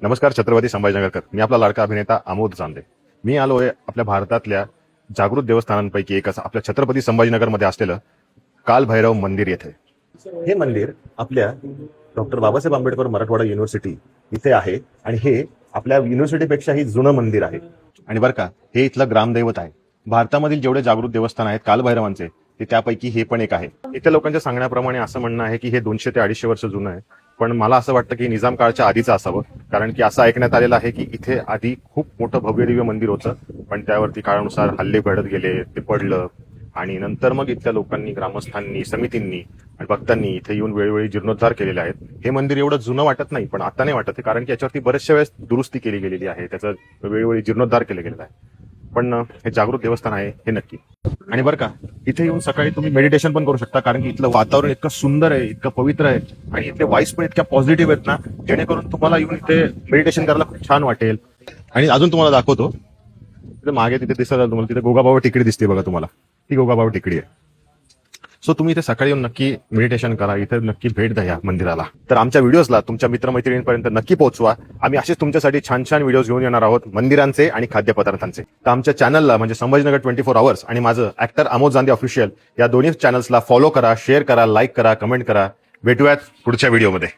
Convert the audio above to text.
नमस्कार छत्रपती संभाजीनगरकर. मी आपला लाडका अभिनेता आमोद चांदे. मी आलोय आपल्या भारतातल्या जागृत देवस्थानांपैकी एक असं आपल्या छत्रपती संभाजीनगरमध्ये असलेलं कालभैरव मंदिर येथे. हे मंदिर आपल्या डॉक्टर बाबासाहेब आंबेडकर मराठवाडा युनिव्हर्सिटी इथे आहे आणि हे आपल्या युनिव्हर्सिटीपेक्षाही जुनं मंदिर आहे. आणि बरं का, हे इथलं ग्रामदैवत आहे. भारतामधील जेवढे जागृत देवस्थान आहेत कालभैरवांचे, ते त्यापैकी हे पण एक आहे. इथे लोकांच्या सांगण्याप्रमाणे असं म्हणणं आहे की हे 200 ते 250 वर्ष जुनं आहे. पण मला असं वाटतं की निजाम काळच्या आधीचं असावं, कारण की असं ऐकण्यात आलेलं आहे की इथे आधी खूप मोठं भव्य दिव्य मंदिर होतं, पण त्यावरती काळानुसार हल्ले घडत गेले, ते पडलं आणि नंतर मग इथल्या लोकांनी, ग्रामस्थांनी, समितींनी आणि भक्तांनी इथे येऊन वेळोवेळी जीर्णोद्धार केलेले आहेत. हे मंदिर एवढं जुनं वाटत नाही, पण आता नाही वाटत आहे, कारण की याच्यावरती बऱ्याचशा वेळेस दुरुस्ती केली गेलेली आहे, त्याचं वेळोवेळी जीर्णोद्धार केला गेलेला आहे. पण हे जागृत देवस्थान आहे हे नक्की. आणि बरं का, इथे येऊन सकाळी तुम्ही मेडिटेशन पण करू शकता, कारण की इथलं वातावरण इतकं सुंदर आहे, इतकं पवित्र आहे आणि इथले वाईस पण इतक्या पॉझिटिव्ह आहेत ना, जेणेकरून तुम्हाला येऊन इथे मेडिटेशन करायला खूप छान वाटेल. आणि अजून तुम्हाला दाखवतो, तिथे मागे तिथे दिसत तुम्हाला, तिथे गोगाबाबा टेकडी दिसते बघा तुम्हाला, ती गोगाबाबा टेकडी आहे. सो तुम्ही इथे सकाळी येऊन नक्की मेडिटेशन करा, इथे नक्की भेट द्या या मंदिराला. तर आमच्या व्हिडिओजला तुमच्या मित्रमैत्रिणींपर्यंत नक्की पोहोचवा. आम्ही असेच तुमच्यासाठी छान छान व्हिडिओज घेऊन येणार आहोत, मंदिरांचे आणि खाद्यपदार्थांचे. तर आमच्या चॅनलला म्हणजे संभाजीनगर 24 आवर्स आणि माझं ऍक्टर आमोद चांदे ऑफिशियल या दोन्ही चॅनल्सला फॉलो करा, शेअर करा, लाईक करा, कमेंट करा. भेटूयात पुढच्या व्हिडिओमध्ये.